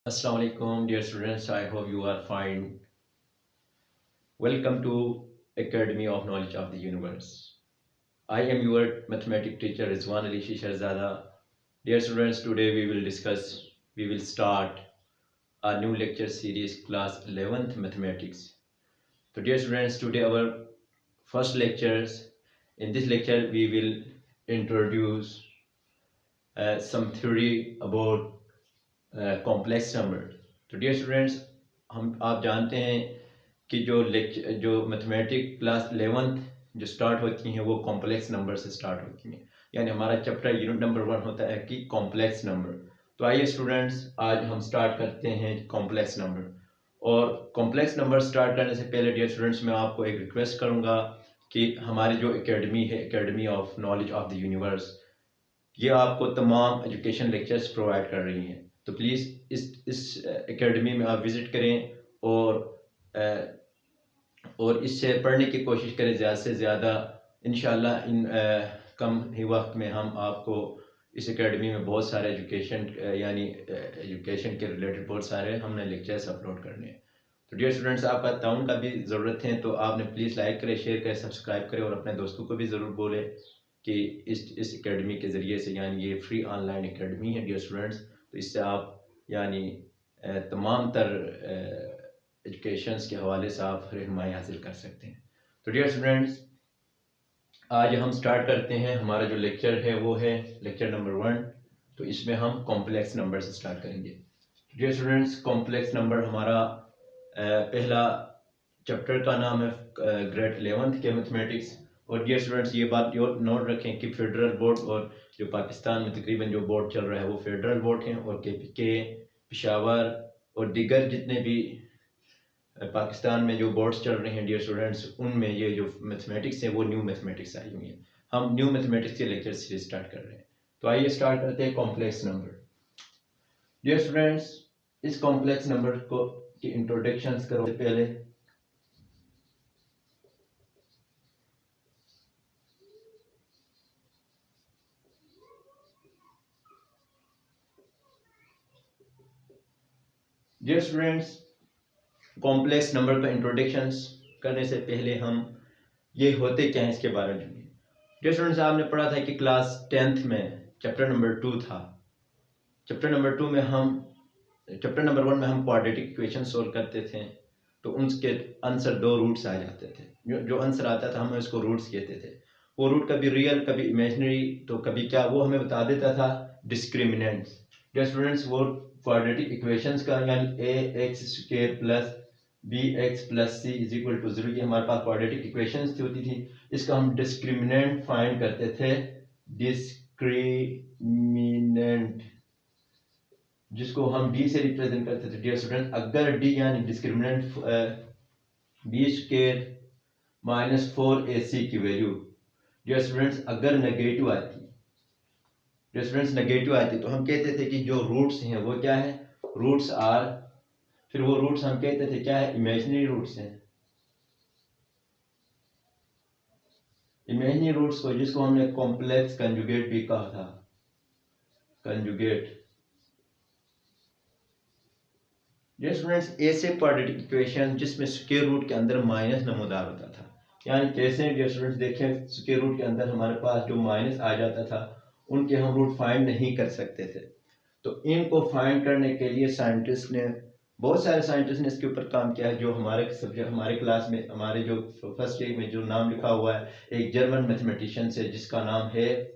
Assalamu alaikum, dear students. I hope you are fine. Welcome to Academy of Knowledge of the Universe. I am your mathematics teacher Rizwan Ali Shisharzada. Dear students, today we will start a new lecture series, class 11th mathematics. So, dear students, today our first lectures. In this lecture, we will introduce some theory about complex number. तो dear students, हम आप जानते हैं कि जो mathematic class 11th जो start होती हैं वो कॉम्प्लेक्स नंबर से स्टार्ट होती हैं. यानी हमारा चैप्टर यूनिट नंबर 1 होता है कि कॉम्प्लेक्स नंबर. तो आइए स्टूडेंट्स, आज हम स्टार्ट करते हैं कॉम्प्लेक्स नंबर. और कॉम्प्लेक्स नंबर स्टार्ट करने से पहले डियर स्टूडेंट्स, मैं आपको एक रिक्वेस्ट करूँगा कि हमारी जो एकेडमी है, academy of knowledge of the universe, ये आपको तमाम एजुकेशन लेक्चर्स प्रोवाइड कर रही हैं. तो प्लीज़ इस एकेडमी में आप विज़िट करें और इससे पढ़ने की कोशिश करें ज़्यादा से ज़्यादा. इंशाल्लाह इन कम ही वक्त में हम आपको इस एकेडमी में बहुत सारे एजुकेशन के रिलेटेड बहुत सारे हमने लेक्चर्स अपलोड करने हैं. तो डियर स्टूडेंट्स, आपका ताउन का भी ज़रूरत है, तो आपने प्लीज़ लाइक करें, शेयर करें, सब्सक्राइब करें और अपने दोस्तों को भी ज़रूर बोलें कि इस एकेडमी के ज़रिए से, यानी ये फ्री ऑनलाइन एकेडमी है डियर स्टूडेंट्स, तो इससे आप यानी तमाम तर एजुकेशंस के हवाले से आप रहनुमाई हासिल कर सकते हैं. तो डियर स्टूडेंट्स, आज हम स्टार्ट करते हैं. हमारा जो लेक्चर है वो है लेक्चर नंबर 1. तो इसमें हम कॉम्प्लेक्स नंबर से स्टार्ट करेंगे. डियर स्टूडेंट्स, कॉम्प्लेक्स नंबर हमारा पहला चैप्टर का नाम है ग्रेड 11th के मैथमेटिक्स. और डियर स्टूडेंट्स, ये बात नोट रखें कि फेडरल बोर्ड और जो पाकिस्तान में तकरीबन जो बोर्ड चल रहा है वो फेडरल बोर्ड हैं, और KPK, पेशावर और दीगर जितने भी पाकिस्तान में जो बोर्ड्स चल रहे हैं डियर स्टूडेंट्स, उनमें ये जो मैथमेटिक्स है वो न्यू मैथमेटिक्स आई हुई है. हम न्यू मैथमेटिक्स के लेक्चर सीरीज स्टार्ट कर रहे हैं. तो आइए स्टार्ट करते हैं कॉम्प्लेक्स नंबर. डियर स्टूडेंट्स, इस कॉम्प्लेक्स नंबर को की इंट्रोडक्शन करो पहले. डियर स्टूडेंट्स, कॉम्प्लेक्स नंबर का इंट्रोडक्शन करने से पहले हम ये होते क्या हैं इसके बारे में जानिए. डियर स्टूडेंट्स, आपने पढ़ा था कि क्लास 10th में चैप्टर नंबर 2 था. चैप्टर नंबर 1 में हम क्वाड्रेटिक इक्वेशन सोल्व करते थे. तो उनके आंसर 2 रूट्स आ जाते थे. जो आंसर आता था हम उसको रूट्स कहते थे. वो रूट कभी रियल कभी इमेजिनरी, तो कभी क्या, वो हमें बता देता था डिस्क्रिमिनेंट्स. डियर स्टूडेंट्स, वो क्वाड्रेटिक इक्वेशंस का यानी ax² plus bx plus c is equal to 0, ये हमारे पास क्वाड्रेटिक इक्वेशंस होती थी. इसका हम डिस्क्रिमिनेंट फाइंड करते थे. डिस्क्रिमिनेंट जिसको हम d से रिप्रेजेंट करते थे. डियर स्टूडेंट, अगर d यानी डिस्क्रिमिनेंट b² माइनस 4ac की वैल्यू डियर स्टूडेंट्स अगर नेगेटिव आती, डियर स्टूडेंट्स नेगेटिव आती, तो हम कहते थे कि जो रूट्स हैं वो क्या है, रूट्स आर, फिर वो रूट्स हम कहते थे क्या है, इमेजिनरी रूट्स हैं. इमेजिनरी रूट्स को, जिसको हमने कॉम्प्लेक्स कंजुगेट भी कहा था, कंजुगेट. डियर स्टूडेंट्स, ऐसे क्वाड्रेटिक इक्वेशन जिसमें स्क्वायर रूट के अंदर माइनस नमूदार होता था. यानी कैसे डियर स्टूडेंट्स, देखें स्क्वायर रूट के अंदर हमारे पास जो माइनस आ जाता था उनके हम रूट फाइंड नहीं कर सकते थे. तो इनको फाइंड करने के लिए बहुत सारे साइंटिस्ट ने इसके ऊपर काम किया है. जो हमारे सब्जेक्ट, हमारे क्लास में, हमारे जो फर्स्ट ईयर में जो नाम लिखा हुआ है, एक जर्मन मैथमेटिशियन से जिसका नाम है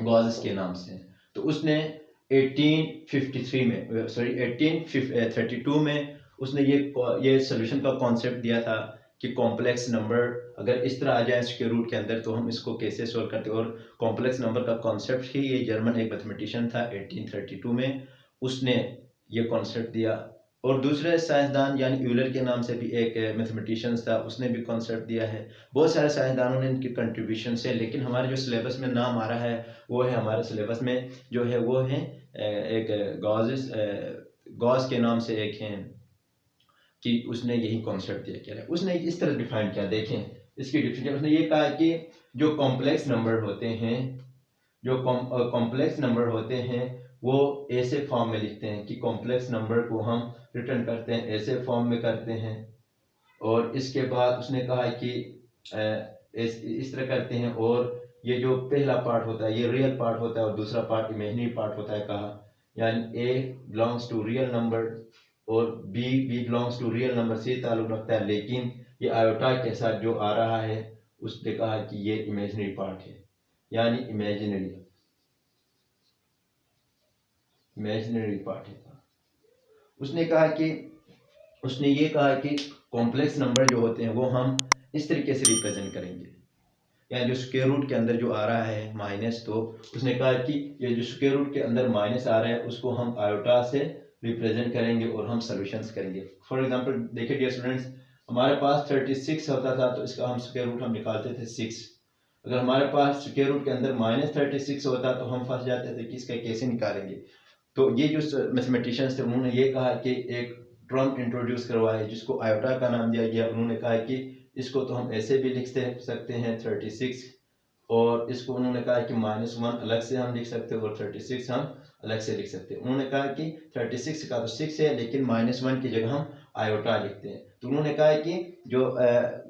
गॉस के नाम से. तो उसने 1832 में उसने ये सोल्यूशन का कॉन्सेप्ट दिया था कि कॉम्प्लेक्स नंबर अगर इस तरह आ जाए स्क्वायर रूट के अंदर तो हम इसको कैसे सोल्व करते हैं. और कॉम्प्लेक्स नंबर का कॉन्सेप्ट ही ये जर्मन एक मैथमेटिशियन था 1832 में, उसने ये कॉन्सेप्ट दिया. और दूसरे साइंसदान यानी यूलर के नाम से भी एक मैथमेटिशियन था, उसने भी कॉन्सेप्ट दिया है. बहुत सारे साइंसदानों ने इनकी कंट्रीब्यूशन है. लेकिन हमारे जो सिलेबस में नाम आ रहा है वो है, हमारे सिलेबस में जो है वो है एक गॉस के नाम से एक हैं कि उसने यही कॉन्सेप्ट दिया. क्या है, उसने इस तरह डिफाइन किया. देखें इसकी डिफिनेशन, उसने ये कहा कि जो कॉम्प्लेक्स नंबर होते हैं, जो कॉम्प्लेक्स नंबर होते हैं वो ऐसे फॉर्म में लिखते हैं कि कॉम्प्लेक्स नंबर को हम रिटर्न करते हैं ऐसे फॉर्म में करते हैं। और इसके बाद उसने कहा कि इस तरह करते हैं। और ये जो पहला पार्ट होता है ये रियल पार्ट होता है और दूसरा पार्ट इमेजिनरी पार्ट होता है। कहा यानी a belongs to real number और b belongs to real number से ताल्लुक रखता है, लेकिन ये आयोटा के साथ जो आ रहा है उसने कहा कि ये इमेजिनरी पार्ट है, यानी इमेजिनरी पार्ट है। उसने कहा कि उसने ये कहा कि कॉम्प्लेक्स नंबर जो होते हैं वो हम इस तरीके से रिप्रेजेंट करेंगे, यानी जो स्क्वायर रूट के अंदर जो आ रहा है माइनस, तो उसने कहा कि ये जो स्क्वायर रूट के अंदर माइनस आ रहा है उसको हम आयोटा से रिप्रेजेंट करेंगे और हम सॉल्यूशंस करेंगे। फॉर एग्जांपल देखिए डियर स्टूडेंट्स, हमारे पास 36 होता था तो इसका हम स्क्वायर रूट हम निकालते थे 6। अगर हमारे पास स्क्वायर रूट के अंदर -36 होता तो हम फंस जाते थे कि इसका कैसे निकालेंगे। तो ये जो मैथमेटिशियंस थे उन्होंने ये कहा कि एक टर्म इंट्रोड्यूस करवाया जिसको आयोटा का नाम दिया गया। उन्होंने कहा कि इसको तो हम ऐसे भी लिख सकते हैं 36, और इसको उन्होंने कहा कि -1 अलग से हम लिख सकते हैं और 36 हम अलग से लिख सकते हैं। उन्होंने कहा कि 36 का तो 6 है लेकिन -1 की जगह हम आयोटा लिखते हैं। तो उन्होंने कहा कि जो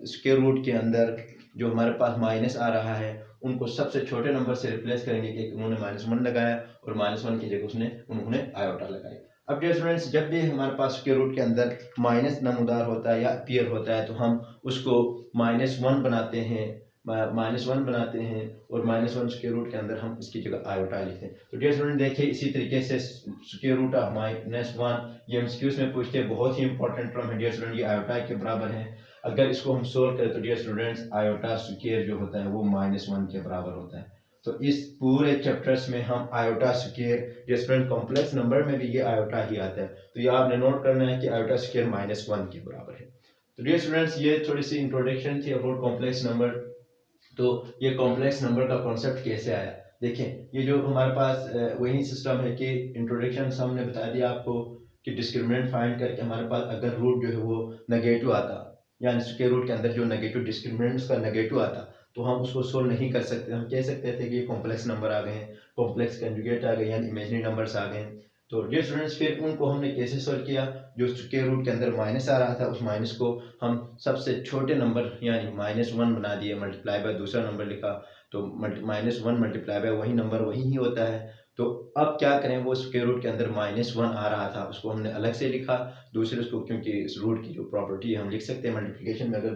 स्क्वायर रूट के अंदर जो हमारे पास माइनस आ रहा है उनको सबसे छोटे नंबर से रिप्लेस करेंगे कि उन्होंने -1 लगाया और -1 की जगह उन्होंने आयोटा लगाया। अब डियर स्टूडेंट्स, जब भी हमारे पास स्क्वायर रूट के अंदर माइनस नमूदार होता है या अपीयर होता है तो हम उसको -1 बनाते हैं, -1 बनाते हैं और -1 स्क्वायर रूट के अंदर हम इसकी जगह आयोटा लिखते हैं। तो डियर स्टूडेंट देखिए इसी तरीके से स्क्वायर रूट ऑफ -1 ये एमसीक्यूज में पूछते हैं, बहुत ही इंपॉर्टेंट टर्म है डियर स्टूडेंट, ये आयोटा के बराबर है। अगर इसको हम सोल्व करें तो डियर स्टूडेंट्स आयोटा स्क्वायर जो होता है वो -1 के बराबर होता है। तो इस पूरे चैप्टर्स में हम iota square, dear student complex number में भी ये आयोटा ही आता है, तो ये आपने नोट करना है कि आयोटा स्क्वायर -1 के बराबर है। तो डियर स्टूडेंट्स ये थोड़ी सी इंट्रोडक्शन थी अबाउट कॉम्प्लेक्स नंबर। तो ये कॉम्प्लेक्स नंबर का कॉन्सेप्ट कैसे आया, देखें ये जो हमारे पास वही सिस्टम है कि इंट्रोडक्शन हमने बता दिया आपको कि डिस्क्रिमिनेंट फाइंड करके हमारे पास अगर रूट जो है वो नेगेटिव आता, यानी स्क्वायर रूट के अंदर जो नेगेटिव डिस्क्रिमिनेंट्स का नेगेटिव आता तो हम उसको सोल्व नहीं कर सकते। हम कह सकते थे कि ये कॉम्प्लेक्स नंबर आ गए हैं, कॉम्प्लेक्स कंजुगेट आ गए यानी इमेजिनरी नंबर्स आ गए हैं। तो डियर स्टूडेंट्स फिर उनको हमने कैसे सोल्व किया, जो स्क्वायर रूट के अंदर माइनस आ रहा था उस माइनस को हम सबसे छोटे नंबर यानी -1 बना दिए, मल्टीप्लाई बाय दूसरा नंबर लिखा, तो -1 मल्टीप्लाई बाय वही नंबर वही ही होता है। तो अब क्या करें, वो स्क्वायर रूट के अंदर -1 आ रहा था उसको हमने अलग से लिखा, दूसरे उसको, क्योंकि इस रूट की जो प्रॉपर्टी है हम लिख सकते हैं मल्टीप्लिकेशन में, अगर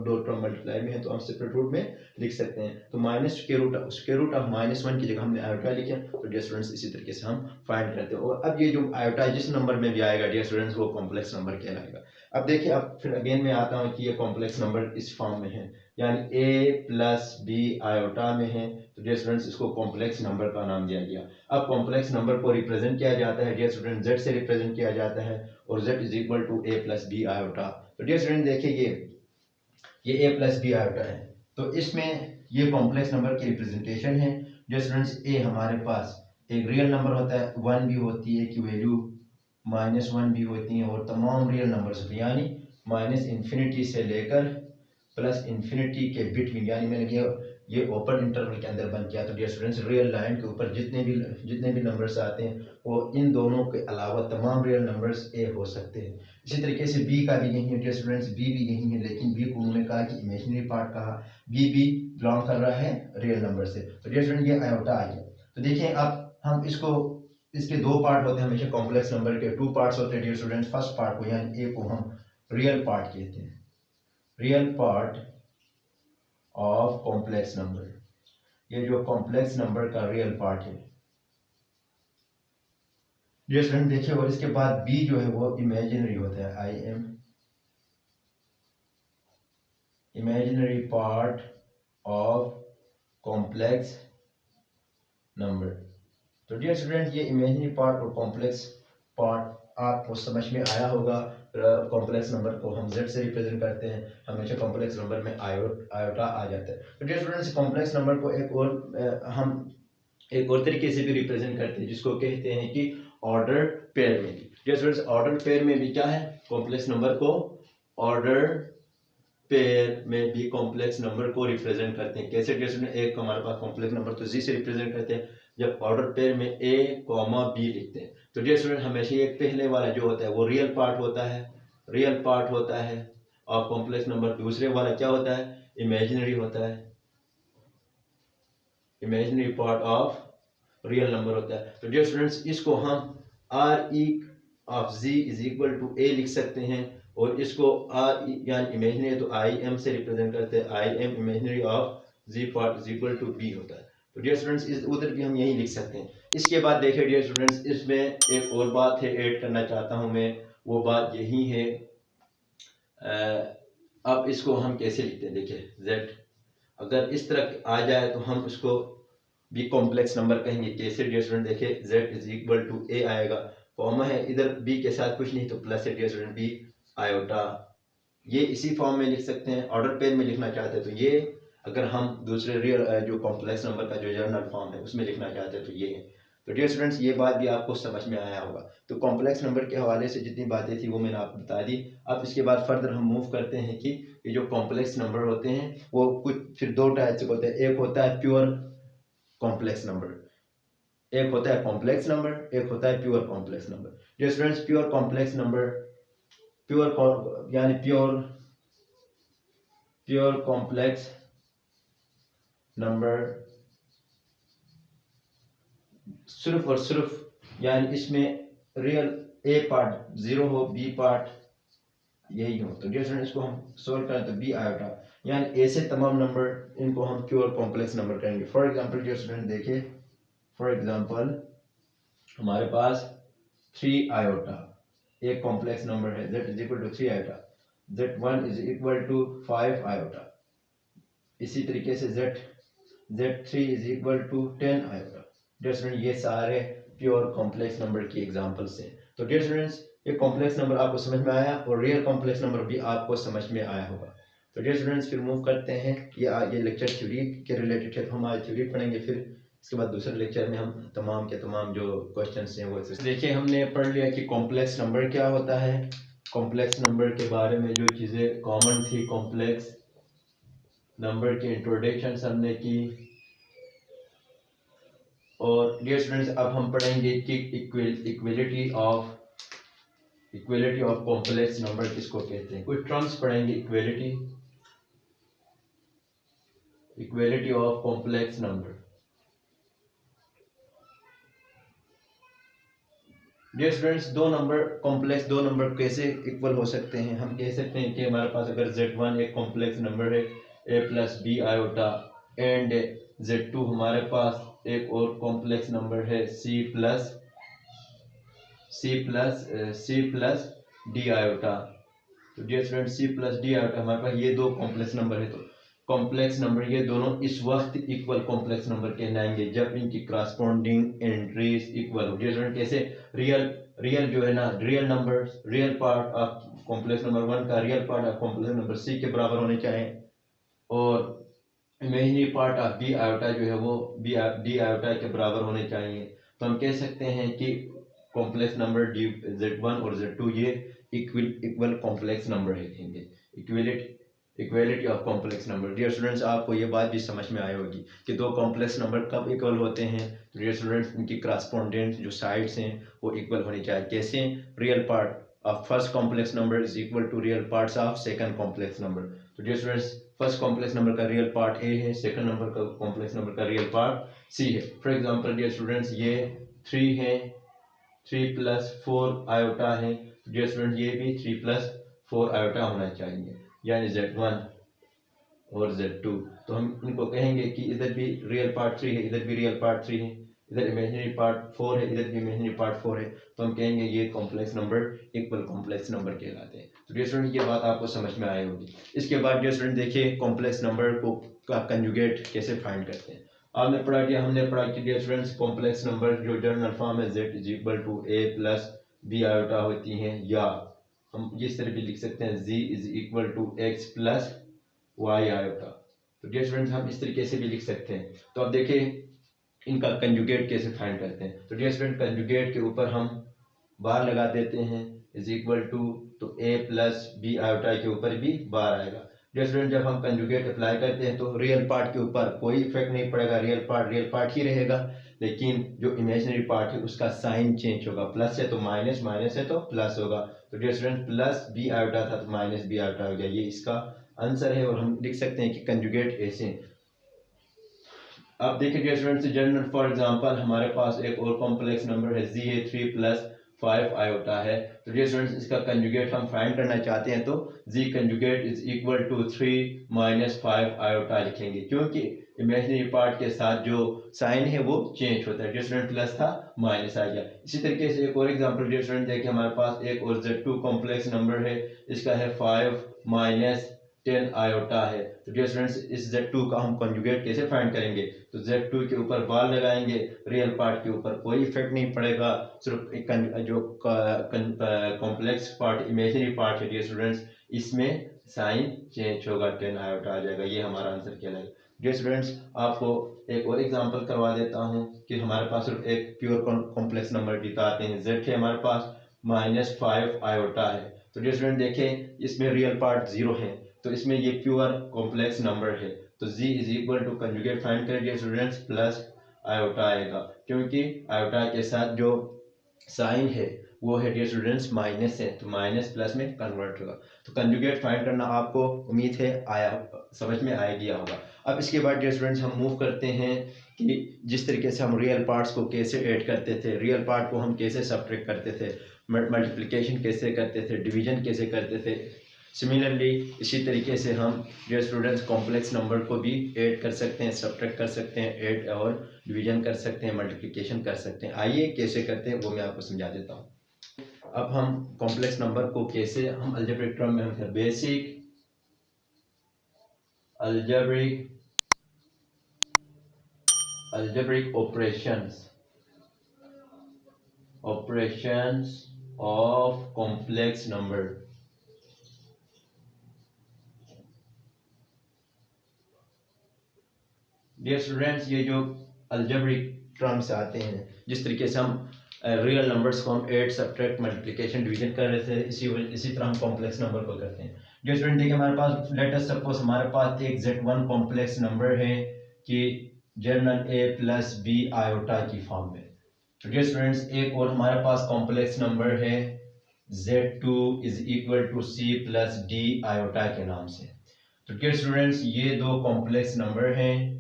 दो टर्म मल्टीप्लाई में है तो हम सेपरेट रूट में लिख सकते हैं। तो स्क्वायर रूट ऑफ -1 की जगह हमने आयोटा लिखा। तो डियर स्टूडेंट्स इसी तरीके से हम फाइंड करते हैं। और अब ये जो आयोटा जिस नंबर में भी आएगा डियर स्टूडेंट्स वो कॉम्प्लेक्स नंबर कहलाएगा। अब देखिए, अब फिर अगेन मैं आता हूँ कि ये कॉम्प्लेक्स नंबर इस फॉर्म में है, यानी a + b आयोटा में है, तो डियर स्टूडेंट्स इसको कॉम्प्लेक्स नंबर का नाम दिया गया। अब कॉम्प्लेक्स नंबर को रिप्रेजेंट किया जाता है डियर स्टूडेंट z से रिप्रेजेंट किया जाता है, और z = a + b आयोटा। तो डियर स्टूडेंट देखिए ये a + b आयोटा है, तो इसमें ये कॉम्प्लेक्स नंबर की रिप्रेजेंटेशन है। डियर स्टूडेंट्स a हमारे पास एक रियल नंबर होता है, 1 भी होती है कि वैल्यू -1 भी होती है, और तमाम रियल नंबर्स होते हैं, यानी -∞ से लेकर +∞ के बिटवीन, यानी मैंने ये ओपन इंटरवल के अंदर बन किया। तो डियर स्टूडेंट्स रियल लाइन के ऊपर जितने भी नंबर्स आते हैं वो इन दोनों के अलावा तमाम रियल नंबर्स ए हो सकते हैं। इसी तरीके से बी का भी यही है डियर स्टूडेंट्स, बी भी यही है, लेकिन बी को उन्होंने कहा कि इमेजिनरी पार्ट कहा, बी भी बिलोंग कर रहा है रियल नंबर से। तो डियर स्टूडेंट ये आयोटा आ गया। तो देखिए अब हम इसके दो पार्ट होते हैं, हमेशा कॉम्प्लेक्स नंबर के 2 पार्ट्स होते हैं डियर स्टूडेंट्स। फर्स्ट पार्ट को यानी ए को हम रियल पार्ट कहते हैं, real part of complex number, ये जो कॉम्प्लेक्स नंबर का रियल पार्ट है डियर स्टूडेंट देखिए। और इसके बाद बी जो है वो इमेजिनरी होता है, IM imaginary part of complex number. तो डियर स्टूडेंट ये इमेजिनरी पार्ट और कॉम्प्लेक्स पार्ट आपको समझ में आया होगा। कॉम्प्लेक्स नंबर को हम z से रिप्रेजेंट करते हैं, हमेशा कॉम्प्लेक्स नंबर में आयोटा आ जाता है। तो डियर स्टूडेंट्स कॉम्प्लेक्स नंबर को हम एक और तरीके से भी रिप्रेजेंट करते हैं, जिसको कहते हैं कि ऑर्डर पेयर में भी। डियर स्टूडेंट्स ऑर्डर पेयर में भी क्या है, कॉम्प्लेक्स नंबर को ऑर्डर पेयर में बी कॉम्प्लेक्स नंबर को रिप्रेजेंट करते हैं। कैसे डियर स्टूडेंट, एक हमारे पास कॉम्प्लेक्स नंबर तो जी से रिप्रेजेंट करते हैं, जब ऑर्डर पेयर में ए कॉमा बी लिखते हैं तो डियर स्टूडेंट हमेशा ये पहले वाला जो होता है वो रियल पार्ट होता है, रियल पार्ट होता है और कॉम्प्लेक्स नंबर दूसरे वाला क्या होता है, इमेजिनरी होता है, imaginary part of real number होता है। तो डियर स्टूडेंट्स इसको हम R E of z is equal to a लिख सकते हैं और इसको आर यानी इमेजिनरी है तो आई एम से रिप्रेजेंट करते हैं, I M imaginary of z part is equal to b होता है। तो डियर स्टूडेंट्स इस उधर भी हम यही लिख सकते हैं। इसके बाद देखिए डियर स्टूडेंट्स इसमें एक और बात है ऐड करना चाहता हूं मैं, वो बात यही है अब इसको हम कैसे लिखते हैं। देखिए z अगर इस तरह आ जाए तो हम उसको बी कॉम्प्लेक्स नंबर कहेंगे। कैसे डियर स्टूडेंट, देखिए z इज इक्वल टू ए आएगा, कॉमा है इधर b के साथ कुछ नहीं तो प्लस है डियर स्टूडेंट बी आयोटा, ये इसी फॉर्म में लिख सकते हैं। ऑर्डर पेयर में लिखना चाहते हैं तो ये, अगर हम दूसरे रियल जो कॉम्प्लेक्स नंबर का जो जनरल फॉर्म है उसमें लिखना चाहते हैं तो ये है। तो डियर स्टूडेंट्स ये बात भी आपको समझ में आया होगा। तो कॉम्प्लेक्स नंबर के हवाले से जितनी बातें थी वो मैंने आपको बता दी। अब इसके बाद फर्दर हम मूव करते हैं कि ये जो कॉम्प्लेक्स नंबर होते हैं वो कुछ फिर दो टाइप से होते हैं। एक होता है प्योर कॉम्प्लेक्स नंबर, एक होता है कॉम्प्लेक्स नंबर, एक होता है pure complex number. Dear students pure complex number, pure यानी प्योर कॉम्प्लेक्स नंबर सिर्फ और सिर्फ यानी इसमें रियल ए पार्ट जीरो हो, बी पार्ट यही हो। तो डियर स्टूडेंट इसको हम सोल्व करें तो बी आयोटा यानी ए से तमाम नंबर इनको हम प्योर कॉम्प्लेक्स नंबर करेंगे। फॉर एग्जांपल डियर स्टूडेंट देखिए, फॉर एग्जांपल हमारे पास 3 आयोटा एक कॉम्प्लेक्स नंबर है, z is equal to 3 iota, z1 is equal to 5 iota, इसी तरीके से z3 is equal to 10 iota. Dear student ये सारे प्योर कॉम्प्लेक्स नंबर की एग्जांपल्स हैं। तो डियर स्टूडेंट्स ये कॉम्प्लेक्स नंबर आपको समझ में आया और रियल कॉम्प्लेक्स नंबर भी आपको समझ में आया होगा। तो डियर स्टूडेंट्स फिर मूव करते हैं, ये लेक्चर थ्योरी के रिलेटेड है तो हम आज थ्योरी पढ़ेंगे, फिर इसके बाद दूसरे लेक्चर में हम तमाम के तमाम जो क्वेश्चंस हैं वो देखिए। हमने पढ़ लिया कि कॉम्प्लेक्स नंबर क्या होता है, कॉम्प्लेक्स नंबर के बारे में जो चीज़ें कॉमन थी कॉम्प्लेक्स नंबर की इंट्रोडक्शन हमने की। और डियर स्टूडेंट्स अब हम पढ़ेंगे कि इक्वलिटी ऑफ कॉम्प्लेक्स नंबर किसको कहते हैं। कुछ टर्म्स पढ़ेंगे, equality of complex number. Dear students complex दो नंबर कैसे इक्वल हो सकते हैं। हम कह सकते हैं कि हमारे पास अगर z1 एक कॉम्प्लेक्स नंबर है a plus b iota and z2 हमारे पास एक और कॉम्प्लेक्स नंबर है c प्लस डी आयोटा। तो dear student c plus d iota हमारे पास ये दो कॉम्प्लेक्स नंबर है। तो कॉम्प्लेक्स नंबर ये दोनों इस वक्त इक्वल कॉम्प्लेक्स नंबर कहलाएंगे जब इनकी करस्पॉन्डिंग एंट्रीज इक्वल हो। डियर स्टूडेंट कैसे, रियल जो है ना, real part of complex number 1 का real part of complex number c के बराबर होने चाहिए और imaginary part of b iota जो है वो डी आयोटा के बराबर होने चाहिए। तो हम कह सकते हैं कि कॉम्प्लेक्स नंबर z1 और z2 ये इक्वल कॉम्प्लेक्स नंबर है कहेंगे, equality of complex number. Dear students आपको ये बात भी समझ में आई होगी कि दो कॉम्प्लेक्स नंबर कब इक्वल होते हैं। तो डियर स्टूडेंट्स इनकी करस्पॉन्डेंट जो साइड्स हैं वो इक्वल होनी चाहिए। कैसे, real part of first complex number is equal to real parts of second complex number. तो dear students first complex number का रियल पार्ट ए है, सेकंड नंबर का कॉम्प्लेक्स नंबर का रियल पार्ट सी है। For example dear students ये 3 है, 3 plus 4 iota है। तो डियर स्टूडेंट ये भी 3 प्लस 4 आयोटा होना चाहिए यानी z1 और z2। तो हम इनको कहेंगे कि इधर भी रियल पार्ट 3 है, इधर भी रियल पार्ट 3 है, इधर इमेजिनरी पार्ट 4 है, इधर भी इमेजिनरी पार्ट 4 है। तो हम कहेंगे ये complex number equal complex number कहलाते हैं। तो डियर स्टूडेंट ये बात आपको समझ में आई होगी। इसके बाद डियर स्टूडेंट देखिए कॉम्प्लेक्स नंबर को का कंजुगेट कैसे फाइंड करते हैं। हमने पढ़ा कि डियर स्टूडेंट्स कॉम्प्लेक्स नंबर जो जनरल फॉर्म है z is equal to a plus b iota होती हैं, या हम इस तरह भी लिख सकते हैं z is equal to x plus y iota. तो डियर स्टूडेंट्स हम इस तरीके से भी लिख सकते हैं। तो अब देखिए इनका कंजुगेट कैसे फाइंड करते हैं। तो डियर स्टूडेंट कंजुगेट के ऊपर हम बार लगा देते हैं इज इक्वल टू, तो a प्लस बी आयोटा के ऊपर भी बार आएगा। डियर स्टूडेंट जब हम कंजुगेट अप्लाई करते हैं तो रियल पार्ट के ऊपर कोई इफेक्ट नहीं पड़ेगा, रियल पार्ट ही रहेगा, लेकिन जो इमेजिनरी पार्ट है उसका साइन चेंज होगा, प्लस है तो माइनस, माइनस है तो प्लस होगा। तो dear student plus b iota था तो माइनस बी आयोटा हो गया, ये इसका आंसर है। और हम लिख सकते हैं कि कंजुगेट ऐसे। अब देखिए dear students, general for example हमारे पास एक और कॉम्प्लेक्स नंबर है जी है 3 प्लस 5 आयोटा है। तो डियर स्टूडेंट्स इसका कंजुगेट हम फाइंड करना चाहते हैं तो z conjugate is equal to 3 minus 5 iota लिखेंगे, क्योंकि इमेजिनरी पार्ट के साथ जो साइन है वो चेंज होता है। डियर स्टूडेंट प्लस था माइनस आ गया। इसी तरीके से एक और एग्जांपल डियर स्टूडेंट देखिए, हमारे पास एक और Z2 कॉम्प्लेक्स नंबर है, इसका है 5 माइनस 10 आयोटा है। तो डियर स्टूडेंट्स इस Z2 का हम कंजुगेट कैसे फाइंड करेंगे, तो Z2 के ऊपर बाल लगाएंगे, रियल पार्ट के ऊपर कोई इफेक्ट नहीं पड़ेगा, सिर्फ जो कॉम्प्लेक्स पार्ट इमेजिनरी पार्ट है डियर स्टूडेंट्स इसमें साइन चेंज होगा, 10 आयोटा आ जाएगा, ये हमारा आंसर कहलाएगा। डियर स्टूडेंट्स आपको एक और एग्जांपल करवा देता हूँ कि हमारे पास सिर्फ एक प्योर कॉम्प्लेक्स नंबर दिखाते हैं, Z है हमारे पास माइनस 5 आयोटा है। तो डियर स्टूडेंट देखें इसमें रियल पार्ट 0 है, तो इसमें ये प्योर कॉम्प्लेक्स नंबर है, तो z is equal to conjugate find करें डियर स्टूडेंट्स प्लस आयोटा आएगा, क्योंकि आयोटा के साथ जो साइन है वो है डियर स्टूडेंट्स माइनस है, तो माइनस प्लस में कन्वर्ट होगा। तो कंजुगेट फाइंड करना आपको उम्मीद है आया समझ में आ गया होगा। अब इसके बाद डियर स्टूडेंट्स हम मूव करते हैं कि जिस तरीके से हम रियल पार्ट्स को कैसे ऐड करते थे, रियल पार्ट को हम कैसे सब्ट्रैक्ट करते थे, मल्टीप्लिकेशन कैसे करते थे, डिवीजन कैसे करते थे। सिमिलरली इसी तरीके से हम डियर स्टूडेंट्स कॉम्प्लेक्स नंबर को भी ऐड कर सकते हैं, सब्ट्रैक्ट कर सकते हैं, ऐड और डिवीजन कर सकते हैं, मल्टीप्लिकेशन कर सकते हैं। आइए कैसे करते हैं वो मैं आपको समझा देता हूँ। अब हम कॉम्प्लेक्स नंबर को कैसे हम अलजेब्रिक टर्म में हम basic algebraic operations of complex number. Dear students ये जो अलजेब्रिक टर्म्स आते हैं, जिस तरीके से हम रियल नंबर्स को हम ऐड सब्ट्रैक्ट मल्टीप्लिकेशन डिवीजन कर रहे थे, इसी तरह हम कॉम्प्लेक्स नंबर को करते हैं। डियर स्टूडेंट देखिए हमारे पास लेट अस सपोज हमारे पास एक Z1 कॉम्प्लेक्स नंबर है कि journal A plus B iota की फॉर्म में। तो डियर स्टूडेंट्स एक और हमारे पास कॉम्प्लेक्स नंबर है Z2 is equal to C plus D iota के नाम से। तो डियर स्टूडेंट्स ये दो कॉम्प्लेक्स नंबर हैं,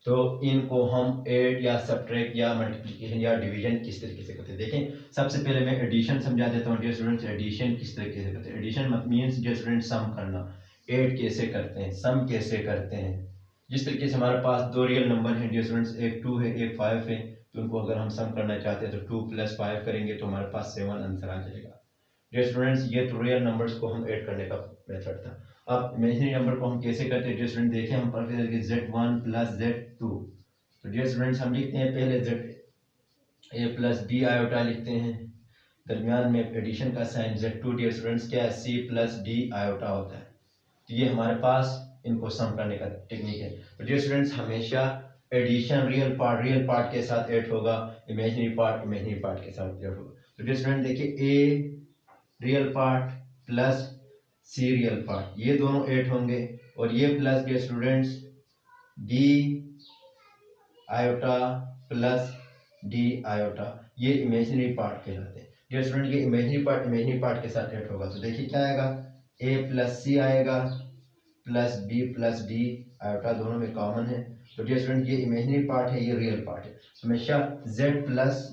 तो इनको हम ऐड या सब्ट्रैक्ट या मल्टीप्लिकेशन या डिवीजन किस तरीके से करते हैं। देखें सबसे पहले मैं एडिशन समझा देता हूँ डियर स्टूडेंट्स, एडिशन किस तरीके से करते हैं। एडिशन मींस डियर स्टूडेंट्स सम करना, ऐड कैसे करते हैं, सम कैसे करते हैं। जिस तरीके से हमारे पास दो रियल नंबर हैं डियर स्टूडेंट्स, एक 2 है एक 5 है, तो उनको अगर हम सम करना चाहते हैं तो 2 प्लस 5 करेंगे तो हमारे पास 7 आंसर आ जाएगा। डियर स्टूडेंट्स ये तो रियल नंबर्स को हम ऐड करने का मेथड था। अब इमेजिनरी नंबर को हम कैसे करते हैं डियर स्टूडेंट देखें, हम पढ़ते हैं Z1 प्लस Z2। तो डियर स्टूडेंट्स हम लिखते हैं पहले A प्लस B आयोटा लिखते हैं, दरमियान में एडिशन का साइन Z2 डियर स्टूडेंट्स क्या है C प्लस D आयोटा होता है। तो ये हमारे पास इनको सम करने का टेक्निक है। तो डियर स्टूडेंट्स हमेशा एडिशन रियल पार्ट के साथ ऐड होगा, इमेजिनरी पार्ट के साथ ऐड होगा। तो डियर स्टूडेंट देखिए A real part plus C real part ये दोनों ऐड होंगे, और ये plus dear students D iota plus D iota ये इमेजिनरी पार्ट कहलाते हैं। डियर स्टूडेंट ये इमेजिनरी पार्ट के साथ ऐड होगा, तो देखिए क्या आएगा, A प्लस C आएगा plus B plus D iota दोनों में कॉमन है। तो डियर स्टूडेंट ये इमेजिनरी पार्ट है, ये रियल पार्ट है। हमेशा Z1 प्लस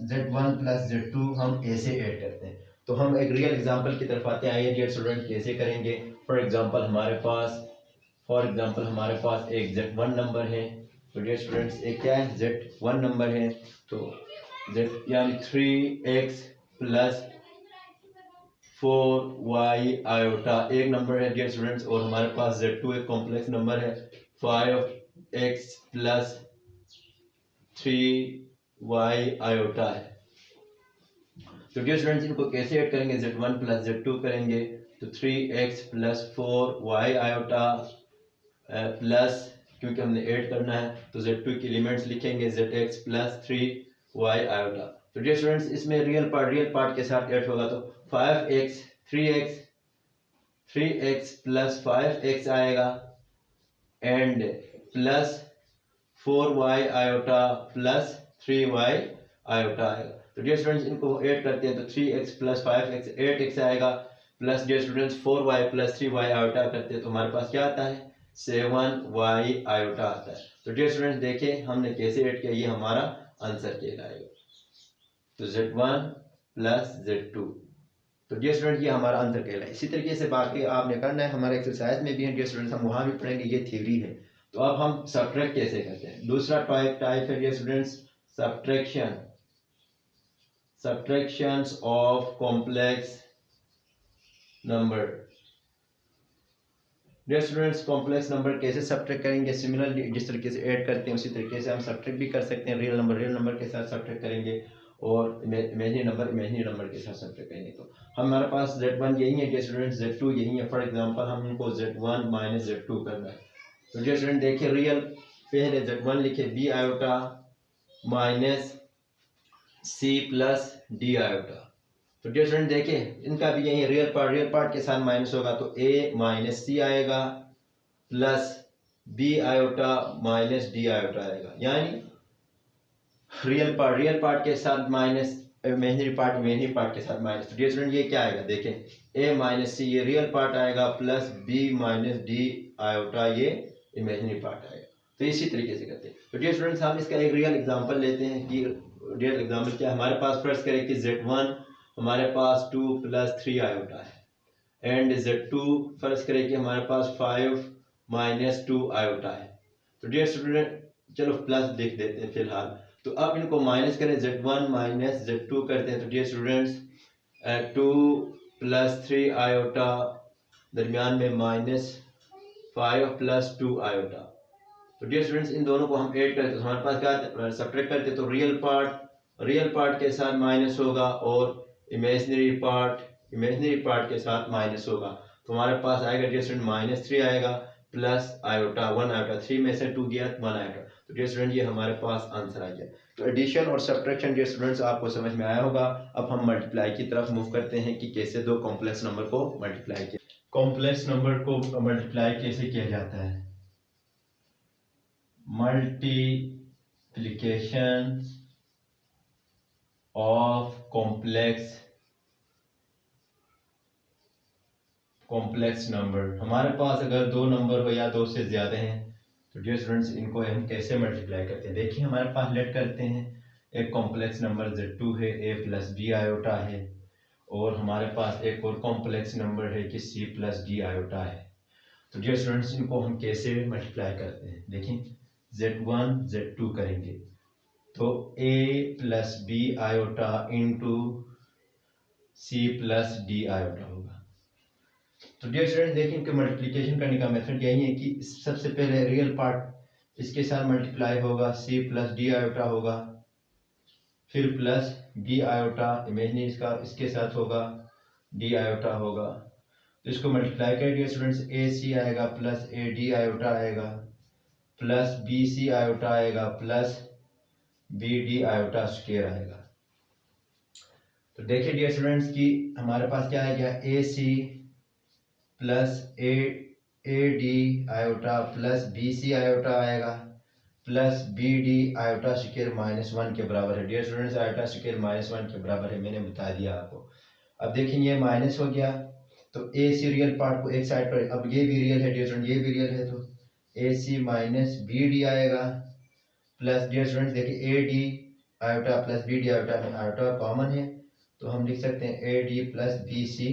Z2 हम ऐसे ऐड करते हैं। तो हम एक रियल एग्जांपल की तरफ आते हैं, आइए डियर स्टूडेंट कैसे करेंगे। फॉर एग्जांपल हमारे पास एक Z1 नंबर है, तो डियर स्टूडेंट्स एक क्या है Z1 नंबर है, तो Z यानी 3x प्लस 4y आयोटा एक नंबर है डियर स्टूडेंट्स, और हमारे पास Z2 एक कॉम्प्लेक्स नंबर है 5x प्लस 3y आयोटा है। तो डियर स्टूडेंट्स इनको कैसे ऐड करेंगे, Z1 प्लस Z2 करेंगे तो 3x plus 4y iota plus, क्योंकि हमने ऐड करना है तो Z2 की एलिमेंट्स लिखेंगे ZX प्लस 3y आयोटा। तो डियर स्टूडेंट्स इसमें रियल पार्ट के साथ ऐड होगा, तो 5x 3x प्लस 5x आएगा and plus 4y iota plus 3y iota आएगा। तो डियर स्टूडेंट्स इनको ऐड करते हैं तो 3x प्लस 5x 8x आएगा, plus dear students 4y plus 3y iota करते हैं तो हमारे पास क्या आता है 7y आयोटा आता है। तो डियर स्टूडेंट्स देखिए हमने कैसे ऐड किया, ये हमारा आंसर कहलाएगा। तो Z1 प्लस Z2, तो डियर स्टूडेंट ये हमारा आंसर कहलाए। इसी तरीके से बाकी आपने करना है, हमारे एक्सरसाइज में भी है डियर स्टूडेंट्स, हम वहाँ भी पढ़ेंगे, ये थ्योरी है। तो अब हम सब्ट्रैक्ट कैसे करते हैं। दूसरा टाइप है dear students subtractions of complex number. Dear students complex number कैसे सब्ट्रैक्ट करेंगे, सिमिलरली जिस तरीके से ऐड करते हैं उसी तरीके से हम सब्ट्रैक्ट भी कर सकते हैं। रियल नंबर के साथ सब्ट्रैक्ट करेंगे और इमेजिनरी नंबर के साथ सब्ट्रैक्ट करेंगे। तो हमारे पास Z1 यही है डियर स्टूडेंट्स, Z2 यही है। फॉर एग्जांपल हम इनको Z1 माइनस Z2 करना है। तो डियर स्टूडेंट देखिए रियल पहले Z1 लिखे B iota minus C plus D iota. तो डियर स्टूडेंट देखिए इनका भी यही रियल पार्ट के साथ माइनस होगा तो A माइनस C आएगा plus B iota minus D iota आएगा, यानी रियल पार्ट के साथ माइनस इमेजिनरी पार्ट के साथ माइनस। तो डियर स्टूडेंट ये क्या आएगा देखें A माइनस C ये रियल पार्ट आएगा plus B minus D iota ये इमेजिनरी पार्ट आएगा। तो इसी तरीके से करते हैं। तो डियर स्टूडेंट्स हम इसका एक रियल एग्जांपल लेते हैं कि डियर एग्जांपल क्या हमारे पास, फर्स्ट करें कि Z1 हमारे पास 2 प्लस 3 आयोटा है एंड Z2 फर्स्ट करें कि हमारे पास 5 माइनस 2 आयोटा है। तो डियर स्टूडेंट चलो प्लस लिख देते हैं फिलहाल। तो अब इनको माइनस करें Z1 माइनस Z2 करते हैं। तो डियर स्टूडेंट्स 2 प्लस 3 आयोटा दरमियान में माइनस 5 प्लस 2 आयोटा। तो डियर स्टूडेंट्स इन दोनों को हम ऐड करते तो हमारे पास क्या सब्ट्रैक्ट करते तो रियल पार्ट के साथ माइनस होगा और इमेजिनरी पार्ट के साथ माइनस होगा। तो हमारे पास आएगा डियर स्टूडेंट माइनस 3 आएगा प्लस आयोटा 1 आयोटा, 3 में से 2 गया 1 आयोटा। तो डियर स्टूडेंट ये हमारे पास आंसर आ गया। तो एडिशन और सब्ट्रैक्शन डियर स्टूडेंट्स आपको समझ में आया होगा। अब हम मल्टीप्लाई की तरफ मूव करते हैं कि कैसे दो कॉम्प्लेक्स नंबर को मल्टीप्लाई किया, कॉम्प्लेक्स नंबर को मल्टीप्लाई कैसे किया जाता है। Multiplication of complex number. हमारे पास अगर दो नंबर हो या दो से ज्यादा हैं तो डियर स्टूडेंट्स इनको हम कैसे मल्टीप्लाई करते हैं। देखिए हमारे पास लेट करते हैं एक कॉम्प्लेक्स नंबर Z2 है A प्लस B आयोटा है और हमारे पास एक और कॉम्प्लेक्स नंबर है कि C प्लस D आयोटा है। तो डियर स्टूडेंट्स इनको हम कैसे मल्टीप्लाई करते हैं। देखिए Z1 Z2 करेंगे तो A plus B iota into C plus D iota होगा। तो डियर स्टूडेंट देखिए इनके मल्टीप्लिकेशन करने का मेथड यही है कि सबसे पहले रियल पार्ट इसके साथ मल्टीप्लाई होगा C प्लस D आयोटा होगा, फिर प्लस B आयोटा इमेजिनरी इसका इसके साथ होगा D आयोटा होगा। तो इसको मल्टीप्लाई करें डियर स्टूडेंट्स AC आएगा प्लस AD आयोटा आएगा प्लस BC आयोटा आएगा प्लस BD आयोटा स्क्वायर आएगा। तो देखिए डियर स्टूडेंट्स कि हमारे पास क्या आ गया AC plus AD iota plus BC iota आएगा प्लस BD आयोटा स्क्वायर -1 के बराबर है। डियर स्टूडेंट्स आयोटा स्क्वायर -1 के बराबर है, मैंने बता दिया आपको। अब देखिए ये माइनस हो गया तो AC रियल पार्ट को एक साइड पर, अब ये भी रियल है डियर स्टूडेंट, ये भी रियल है तो AC माइनस BD आएगा प्लस डियर स्टूडेंट देखिए AD iota plus BD iota में आयोटा कॉमन है तो हम लिख सकते हैं AD प्लस BC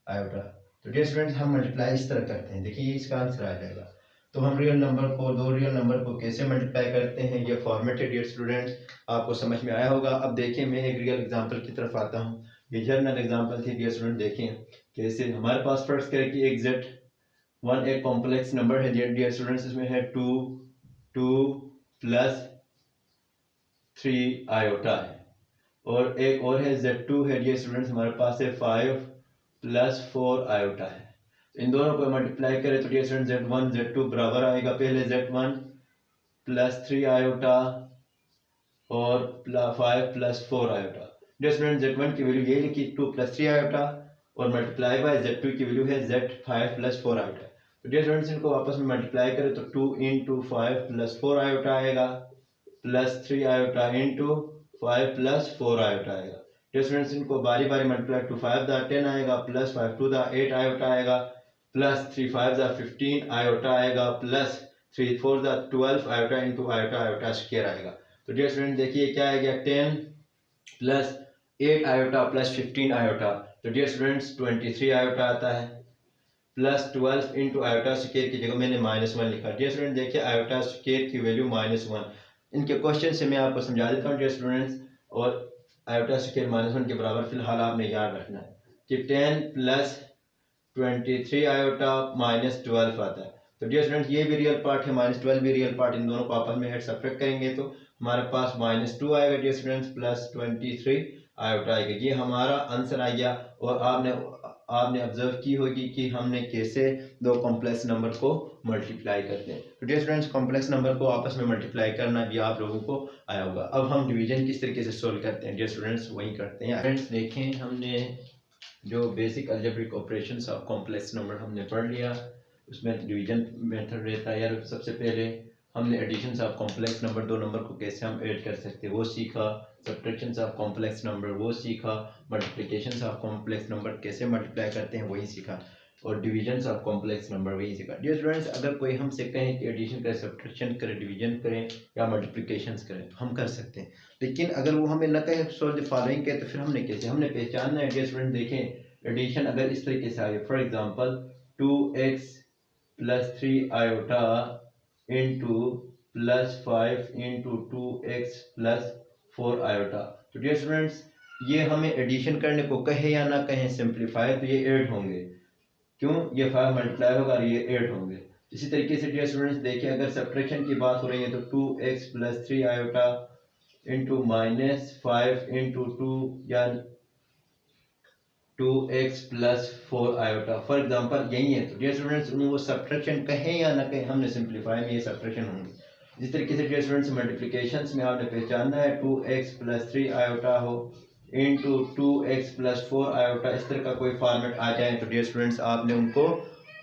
आयोटा। तो डियर स्टूडेंट्स हम मल्टीप्लाई इस तरह करते हैं, देखिए इसका आंसर आ जाएगा। तो हम रियल नंबर को दो रियल नंबर को कैसे मल्टीप्लाई करते हैं, ये फॉर्मेट है डियर स्टूडेंट्स, आपको समझ में आया होगा। अब देखिए मैं एक रियल एग्जांपल की तरफ आता हूँ, ये जर्नल एग्जांपल थी डियर स्टूडेंट। देखें कैसे हमारे पास फर्स्ट करें कि एक Z1 एक कॉम्प्लेक्स नंबर है डियर स्टूडेंट्स, इसमें है 2 प्लस 3 आयोटा है और एक और है Z2 है डियर स्टूडेंट्स, हमारे पास है 5 प्लस 4 आयोटा है। इन दोनों को मल्टीप्लाई करें तो डियर स्टूडेंट Z1 Z2 बराबर आएगा पहले Z1 प्लस 3 आयोटा और 5 plus 4 iota. Dear student Z1 की वैल्यू ये लिखी 2 प्लस 3 आयोटा और मल्टीप्लाई बाय Z2 की वैल्यू है Z5 प्लस 4 आयोटा। तो डियर स्टूडेंट्स इनको आपस में मल्टीप्लाई करें तो 2 इंटू 5 प्लस 4 आयोटा आएगा, plus 3 iota into 5 plus 4 iota आएगा। डियर स्टूडेंट्स इनको बारी बारी मल्टीप्लाई, 2 5 दा 10 आएगा, प्लस 5 2 दा 8 आयोटा आएगा, प्लस 3 5 दा 15 आयोटा आएगा, प्लस 3 4 दा 12 iota into iota iota square आएगा। तो डियर स्टूडेंट देखिए क्या आ गया, 10 प्लस 8 आयोटा प्लस 15 आयोटा, तो डियर स्टूडेंट्स 23 आयोटा आता है, प्लस 12 इंटू आयोटा स्क्वायर की जगह मैंने -1 लिखा। डियर स्टूडेंट देखिए आयोटा स्क्वायर की वैल्यू -1, इनके क्वेश्चन से मैं आपको समझा देता हूँ डियर स्टूडेंट्स। और आयोटा स्क्वायर -1 के बराबर फिलहाल आपने याद रखना है कि 10 प्लस 23 आयोटा -12 आता है। तो डियर स्टूडेंट्स ये भी रियल पार्ट है, -12 भी रियल पार्ट, इन दोनों को आपस में ऐड सब्ट्रैक्ट करेंगे तो हमारे पास -2 आएगा डियर स्टूडेंट्स, प्लस 23 आयोटा आएगा। ये हमारा आंसर आ गया। और आपने ऑब्जर्व की होगी कि हमने कैसे दो कॉम्प्लेक्स नंबर को मल्टीप्लाई करते हैं। तो डियर स्टूडेंट्स कॉम्प्लेक्स नंबर को आपस में मल्टीप्लाई करना भी आप लोगों को आया होगा। अब हम डिवीजन किस तरीके से सोल्व करते हैं डियर स्टूडेंट्स वही करते हैं। फ्रेंड्स देखें, हमने जो basic algebraic operations of complex number हमने पढ़ लिया, उसमें डिवीजन मेथड रहता है। यार सबसे पहले हमने एडिशंस ऑफ कॉम्प्लेक्स नंबर, दो नंबर को कैसे हम ऐड कर सकते हैं वो सीखा, सब्ट्रैक्शंस ऑफ कॉम्प्लेक्स नंबर वो सीखा, मल्टीप्लिकेशंस ऑफ कॉम्प्लेक्स नंबर कैसे मल्टीप्लाई करते हैं वही सीखा, और डिवीजन्स ऑफ कॉम्प्लेक्स नंबर वही सीखा। डियर स्टूडेंट्स अगर कोई हमसे कहें कि एडिशन करें, सब्ट्रैक्शन करें, डिवीजन करें या मल्टीप्लिकेशंस करें तो हम कर सकते हैं, लेकिन अगर वो हमें न कहे सॉल्व द फॉलोइंग के तो फिर हमने कैसे, हमने पहचानना है। डियर स्टूडेंट देखें एडिशन अगर इस तरीके से आए, for example 2x plus 3 iota into plus 5 into 2x plus 4 iota, तो डियर स्टूडेंट्स ये हमें एडिशन करने को कहे या ना कहें सिंप्लीफाई तो ये ऐड होंगे, क्यों, ये 5 मल्टीप्लाई होगा और ये ऐड होंगे। इसी तरीके से डियर स्टूडेंट्स देखिए अगर सब्ट्रैक्शन की बात हो रही है तो 2x plus 3 iota into -5 into 2 या 2x plus 4 iota for example यही है। तो डियर स्टूडेंट्स वो सब्ट्रैक्शन कहें या ना कहें हमने सिंप्लीफाई में ये सब्ट्रैक्शन होंगे। इस तरीके से डियर स्टूडेंट्स मल्टीप्लिकेशंस में आपने पहचानना है 2x प्लस 3 आयोटा हो इंटू 2x प्लस 4 आयोटा, इस तरह का कोई फॉर्मेट आ जाए तो डियर स्टूडेंट्स आपने उनको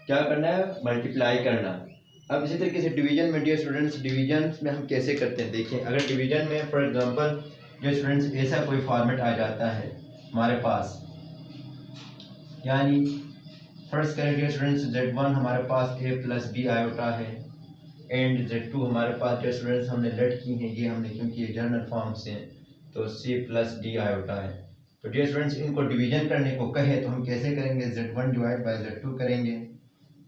क्या करना है, मल्टीप्लाई करना है। अब इसी तरीके से डिवीजन में डियर स्टूडेंट्स, डिवीजन में हम कैसे करते हैं देखिए, अगर डिवीजन में फॉर एग्जांपल डियर स्टूडेंट्स ऐसा कोई फॉर्मेट आ जाता है हमारे पास, यानी फर्स्ट करें डियर स्टूडेंट्स z1 हमारे पास a प्लस बी आयोटा है एंड z2 हमारे पास डियर स्टूडेंट्स हमने लेट की हैं, ये हमने क्योंकि ये जनरल फॉर्म से हैं तो c प्लस डी आयोटा है। तो डियर स्टूडेंट्स इनको डिवीजन करने को कहे तो हम कैसे करेंगे, z1 डिवाइड बाय z2 करेंगे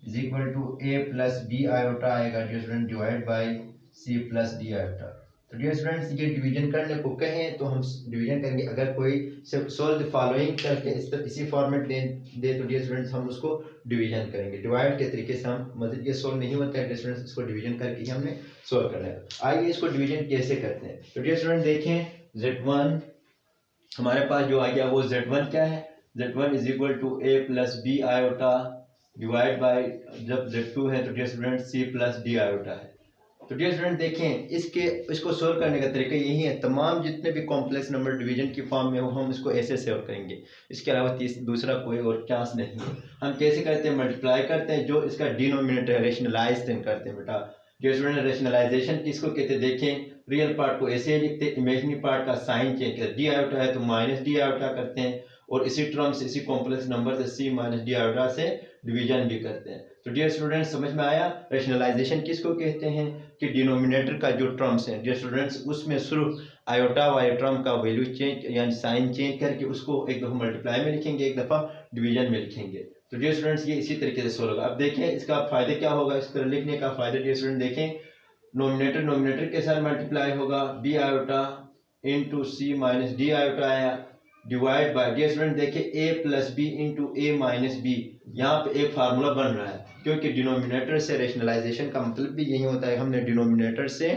is equal to a plus b iota आएगा dear student divide by c plus d iota. तो डियर स्टूडेंट्स ये डिवीजन करने को कहें तो हम डिवीजन करेंगे, अगर कोई सॉल्व द फॉलोइंग करके इसी फॉर्मेट दे तो डियर स्टूडेंट्स हम उसको डिवीजन करेंगे। डिवाइड के तरीके से हम मजीद ये सॉल्व नहीं होता है डियर स्टूडेंट्स, इसको डिवीजन करके ही हमने सॉल्व करना है। आइए इसको डिवीजन कैसे करते हैं। तो डियर स्टूडेंट देखें z1 हमारे पास जो आ गया वो z1 क्या है, z1 is equal to a plus b iota divide by, जब z2 है तो dear student c plus d iota है। तो डियर स्टूडेंट देखें इसको सोल्व करने का तरीका यही है, तमाम जितने भी कॉम्प्लेक्स नंबर डिवीजन की फॉर्म में हो हम इसको ऐसे सोल्व करेंगे, इसके अलावा दूसरा कोई और चांस नहीं है। हम कैसे करते हैं, मल्टीप्लाई करते हैं, जो इसका डिनोमिनेटर है रेशनलाइज करते हैं बेटा। डियर स्टूडेंट रेशनलाइजेशन किसको कहते हैं, देखें रियल पार्ट को ऐसे लिखते हैं, इमेजिनरी पार्ट का साइन चेंज करते, डी आयोटा है तो माइनस डी आयोटा करते हैं, और इसी टर्म से इसी कॉम्प्लेक्स नंबर से सी माइनस डी आयोटा से डिवीजन भी करते हैं। तो डियर स्टूडेंट्स समझ में आया, रेशनलाइजेशन किसको कहते हैं कि डिनोमिनेटर का जो टर्म्स हैं डियर स्टूडेंट्स उसमें सिर्फ आयोटा वाले टर्म का वैल्यू चेंज यानी साइन चेंज करके उसको एक दफ़ा मल्टीप्लाई में लिखेंगे, एक दफ़ा डिवीजन में लिखेंगे। तो डियर स्टूडेंट्स ये इसी तरीके से सोल्व होगा। अब देखें इसका फायदे क्या होगा, इस तरह लिखने का फायदा डियर स्टूडेंट देखें, नोमिनेटर के साथ मल्टीप्लाई होगा, d iota into c minus d iota आया डिवाइड बाय, डियर स्टूडेंट देखिए a plus b into a minus b, यहाँ पे एक फार्मूला बन रहा है क्योंकि डिनोमिनेटर से रेशनलाइजेशन का मतलब भी यही होता है, हमने डिनोमिनेटर से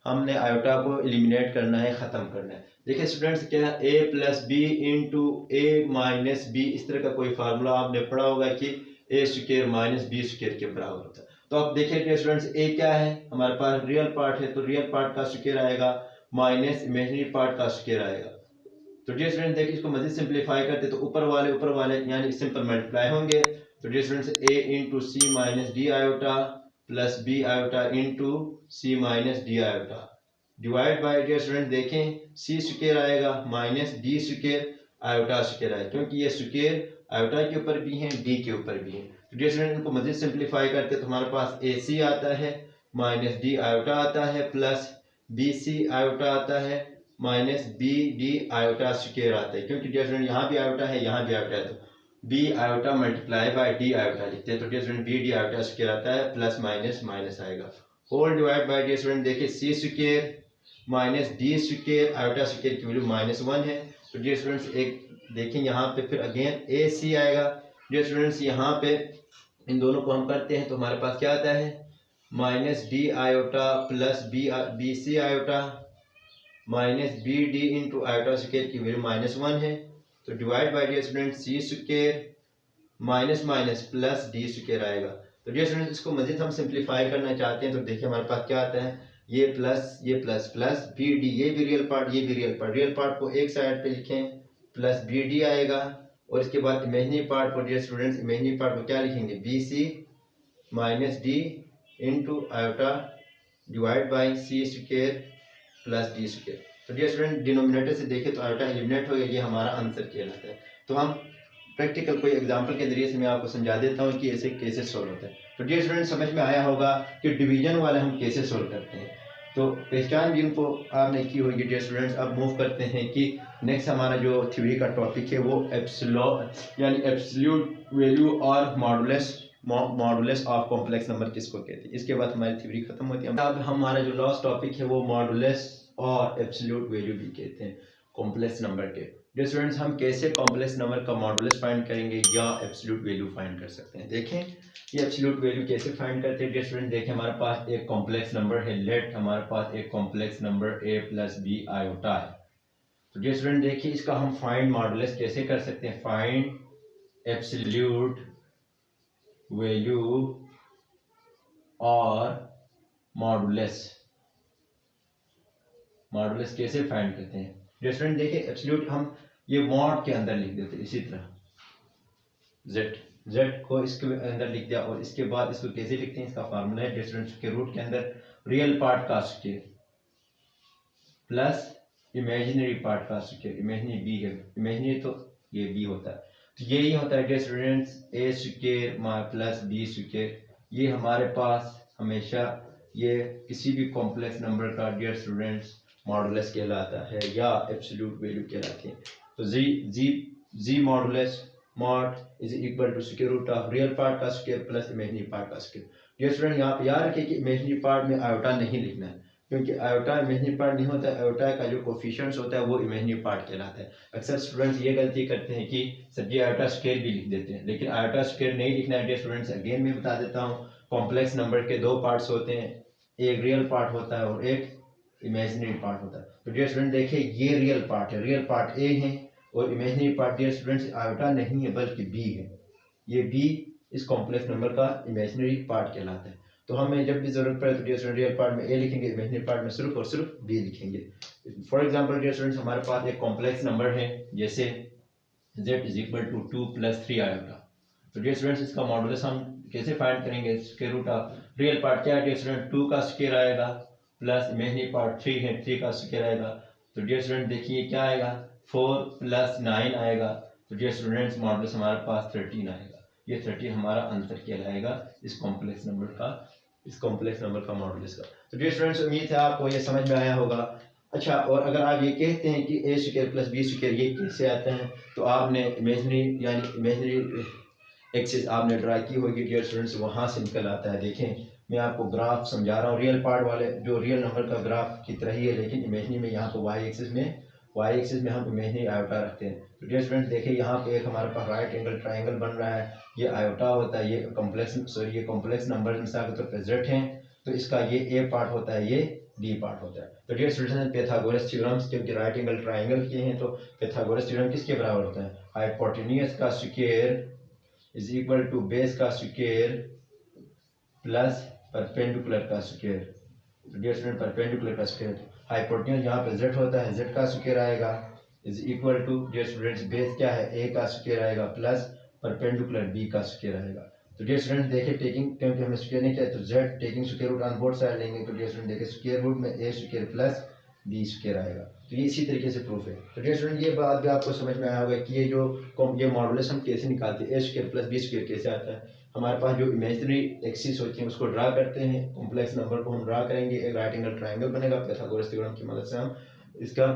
हमने आयोटा को एलिमिनेट करना है, ख़त्म करना है। देखिए स्टूडेंट्स क्या है, a plus b into a minus b, इस तरह का कोई फार्मूला आपने पढ़ा होगा कि a square minus b square के बराबर होता है। तो अब देखिए स्टूडेंट्स a क्या है, हमारे पास रियल पार्ट है तो रियल पार्ट का स्क्वायर आएगा माइनस इमेजिनरी पार्ट का स्क्वायर आएगा। तो डियर स्टूडेंट देखिए इसको मजीद सिंप्लीफाई करते तो ऊपर वाले यानी सिंपल मल्टीप्लाई होंगे, तो dear students a into c minus d iota plus b iota into c minus d iota divide by dear student देखें सी स्क्वायर आएगा minus d square iota square आएगा, क्योंकि ये स्क्वायर आयोटा के ऊपर भी है डी के ऊपर भी है। तो डियर स्टूडेंट इनको मजीद सिंप्लीफाई करते तो हमारे पास ए सी आता है माइनस डी आयोटा आता है प्लस बी सी आयोटा आता है minus b d iota square आता है, क्योंकि डियर स्टूडेंट यहाँ भी आयोटा है यहाँ भी आयोटा है, तो b iota multiply by d iota लिखते हैं। तो dear student b d iota square आता है प्लस माइनस माइनस आएगा whole divide by dear student देखिए c square minus d square iota square की वैल्यू -1 है। तो डियर स्टूडेंट्स एक देखें यहाँ पे फिर अगेन ए सी आएगा। डियर स्टूडेंट्स यहाँ पे इन दोनों को हम करते हैं तो हमारे पास क्या आता है minus d iota plus b c iota minus b d into iota square की वैल्यू -1 है। तो divide by dear student c square minus minus plus d square आएगा। तो डियर स्टूडेंट इसको मजीद हम सिंप्लीफाई करना चाहते हैं तो देखिए हमारे पास क्या आता है ये प्लस प्लस बी डी, ये भी रियल पार्ट ये भी रियल पार्ट को एक साइड पे लिखें प्लस बी डी आएगा और इसके बाद इमेजिनरी पार्ट को डियर स्टूडेंट्स इमेजिनरी पार्ट को क्या लिखेंगे b c minus d into iota divide by c square plus d square. तो डियर स्टूडेंट डिनोमिनेटर से देखें तो आयोटा एलिमिनेट हो गया, ये हमारा आंसर कहलाता है। तो हम प्रैक्टिकल कोई एग्जांपल के जरिए से मैं आपको समझा देता हूँ कि ऐसे कैसे सोल्व होता है। तो डियर स्टूडेंट समझ में आया होगा कि डिवीजन वाले हम कैसे सोल्व करते हैं, तो पहचान भी उनको आपने की होगी डियर स्टूडेंट्स। अब मूव करते हैं कि नेक्स्ट हमारा जो थ्योरी का टॉपिक है वो एब्सोल्यूट वैल्यू और मॉडुलस ऑफ कॉम्प्लेक्स नंबर किसको कहते हैं। इसके बाद हमारी थ्योरी खत्म होती है। अब हमारा जो लास्ट टॉपिक है वो मॉडुलस और एब्सोल्यूट वैल्यू भी कहते हैं कॉम्प्लेक्स नंबर के। डियर स्टूडेंट्स हम कैसे कॉम्प्लेक्स नंबर का मॉडुलस फाइंड करेंगे या एब्सोल्यूट वैल्यू फाइंड कर सकते हैं। देखें ये एब्सोल्यूट वैल्यू कैसे फाइंड करते हैं। डियर स्टूडेंट देखें हमारे पास एक कॉम्प्लेक्स नंबर है, लेट हमारे पास एक complex number a plus b iota है। तो डियर स्टूडेंट देखिए इसका हम फाइंड मॉडुलस कैसे कर सकते हैं। फाइंड एब्सोल्यूट वैल्यू और मॉडुलस कैसे फाइंड करते हैं। डियर स्टूडेंट देखिए एब्सोल्यूट हम ये मॉड के अंदर लिख देते हैं, इसी तरह z को इसके अंदर लिख दिया और इसके बाद इसको कैसे लिखते हैं इसका फार्मूला है डियर स्टूडेंट्स के रूट के अंदर रियल पार्ट का स्क्वायर प्लस इमेजिनरी पार्ट का स्क्वायर। इमेजिनरी b है, इमेजिनरी तो ये b होता है, तो यही होता है dear students a square plus b square. ये हमारे पास हमेशा ये किसी भी कॉम्प्लेक्स नंबर का डियर स्टूडेंट्स मॉडुलस कहलाता है या एब्सोल्यूट वैल्यू कहलाती है। तो z modulus mod is equal to square root of real part का स्क्वायर प्लस इमेजिनरी पार्ट का स्क्वायर। डियर स्टूडेंट यहाँ पे याद रखिए कि इमेजिनरी पार्ट में आयोटा नहीं लिखना है, क्योंकि आयोटा इमेजिनरी पार्ट नहीं होता है। आयोटा का जो कोफिशिएंट्स होता है वो इमेजिनरी पार्ट कहलाता है। अक्सर स्टूडेंट्स ये गलती करते हैं कि सर ये आयोटा स्क्वायर भी लिख देते हैं, लेकिन आयोटा स्क्वायर नहीं लिखना है डियर स्टूडेंट्स। अगेन मैं बता देता हूँ कॉम्प्लेक्स नंबर के दो पार्ट्स होते हैं, एक रियल पार्ट होता है और एक इमेजिनरी पार्ट होता है। तो डियर स्टूडेंट देखिए ये रियल पार्ट है, रियल पार्ट ए है और imaginary part dear students iota नहीं है बल्कि बी है। ये बी इस कॉम्प्लेक्स नंबर का इमेजिनरी पार्ट कहलाता है। तो हमें जब भी जरूरत पड़े तो डियर स्टूडेंट रियल पार्ट में ए लिखेंगे, इमेजिनरी पार्ट में सिर्फ और सिर्फ बी लिखेंगे। फॉर एग्जांपल डियर स्टूडेंट्स हमारे पास एक कॉम्प्लेक्स नंबर है जैसे z is equal to 2 plus 3 iota. तो डियर स्टूडेंट्स इसका मॉडुलस हम कैसे फाइंड करेंगे। Square root of real part क्या है डियर स्टूडेंट 2 का स्क्वायर आएगा प्लस इमेजिनरी पार्ट 3 है, 3 का स्क्वायर आएगा। तो डियर स्टूडेंट देखिए क्या आएगा 4 प्लस 9 आएगा। तो डियर स्टूडेंट्स मॉडुलस हमारे पास 13 आएगा। ये 13 हमारा आंसर कहलाएगा इस कॉम्प्लेक्स नंबर का मॉडुलस का। तो डियर स्टूडेंट्स उम्मीद है आपको ये समझ में आया होगा। अच्छा, और अगर आप ये कहते हैं कि a square plus b square ये कैसे आते हैं, तो आपने इमेजिनरी एक्सिस आपने ड्रा की होगी डियर स्टूडेंट्स, वहाँ से निकल आता है। देखें मैं आपको ग्राफ समझा रहा हूँ, रियल पार्ट वाले जो रियल नंबर का ग्राफ की तरह ही है, लेकिन इमेजिनरी में यहाँ पर वाई एक्सिस में हम इमेजिनरी आयोटा रखते हैं। तो डियर स्टूडेंट देखिए यहाँ पे एक हमारे पास राइट एंगल ट्राइंगल बन रहा है, ये आयोटा होता है, ये कॉम्प्लेक्स नंबर मिसाल के तौर पर z है, तो इसका ये a पार्ट होता है, ये d पार्ट होता है। तो डियर स्टूडेंट्स पैथागोरस थ्योरम्स क्योंकि राइट एंगल ट्राइंगल किए हैं, तो पैथागोरस थ्योरम किसके बराबर होता है हाइपोटेन्यूस का square is equal to base का स्क्वायर प्लस परपेंडिकुलर का स्क्वायर। तो डियर स्टूडेंट परपेंडिकुलर का स्क्वायर हाइपोटेन्यूस यहाँ पे z होता है, z का स्क्वायर आएगा is equal to dear students base क्या है a का स्क्वायर आएगा प्लस परपेंडिकुलर बी का स्क्वायर आएगा। तो डियर स्टूडेंट देखिए टेकिंग, क्योंकि हमें स्क्वायर नहीं चाहिए तो z taking square root on both side लेंगे। तो डियर स्टूडेंट देखिए स्क्वायर रूट में a square plus b square आएगा। तो ये इसी तरीके से प्रूफ है। तो डियर स्टूडेंट ये बात भी आपको समझ में आया होगा कि ये मॉडुलस हम कैसे निकालते हैं, a square plus b square कैसे आता है। हमारे पास जो इमेजिनरी एक्सिस होती है उसको ड्रा करते हैं, कॉम्प्लेक्स नंबर को हम ड्रा करेंगे, एक राइट एंगल ट्राइंगल बनेगा पाइथागोरस थ्योरम की मदद से हम इसका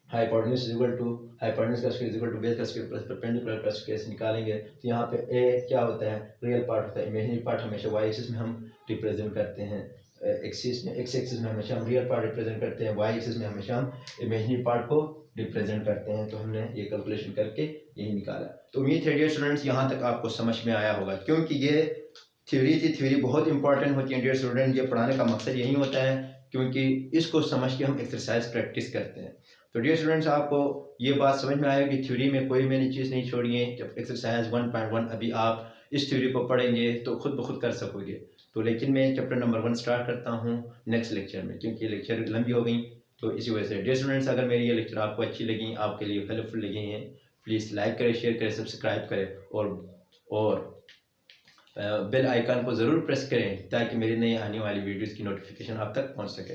हाइपोटेन्यूज इक्वल टू हाइपोटेन्यूज का स्क्वायर इक्वल टू बेस का स्क्वायर प्लस परपेंडिकुलर का स्क्वायर निकालेंगे। तो यहाँ पे a क्या होता है, रियल पार्ट होता है, इमेजिनरी पार्ट हमेशा y एक्सिस में हम रिप्रेजेंट करते हैं, एक्सिस में x एक्सिस में हमेशा हम रियल पार्ट रिप्रेजेंट करते हैं, y एक्सिस में हमेशा हम इमेजिनरी पार्ट को रिप्रेजेंट करते हैं। तो हमने ये कैलकुलेशन करके यही निकाला। तो उम्मीद है डियर स्टूडेंट्स यहाँ तक आपको समझ में आया होगा, क्योंकि ये थ्योरी थी, थ्योरी बहुत इंपॉर्टेंट होती है डियर स्टूडेंट। ये पढ़ाने का मकसद यही होता है क्योंकि इसको समझ के हम एक्सरसाइज प्रैक्टिस करते हैं। तो डियर स्टूडेंट्स आपको ये बात समझ में आएगी कि थ्योरी में कोई मैंने चीज़ नहीं छोड़ी है। जब एक्सरसाइज 1.1 अभी आप इस थ्योरी को पढ़ेंगे तो खुद ब खुद कर सकोगे। तो लेकिन मैं चैप्टर नंबर 1 स्टार्ट करता हूँ नेक्स्ट लेक्चर में, क्योंकि ये लेक्चर लंबी हो गई। तो इसी वजह से डियर स्टूडेंट्स अगर मेरी ये लेक्चर आपको अच्छी लगी, आपके लिए हेल्पफुल लगी हैं, प्लीज़ लाइक करें, शेयर करें, सब्सक्राइब करें और बेल आइकन को ज़रूर प्रेस करें ताकि मेरी नई आने वाली वीडियोज़ की नोटिफिकेशन आप तक पहुँच सके।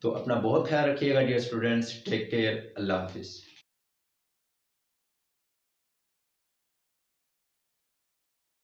तो अपना बहुत ख्याल रखिएगा डियर स्टूडेंट्स, टेक केयर, अल्लाह हाफिज़।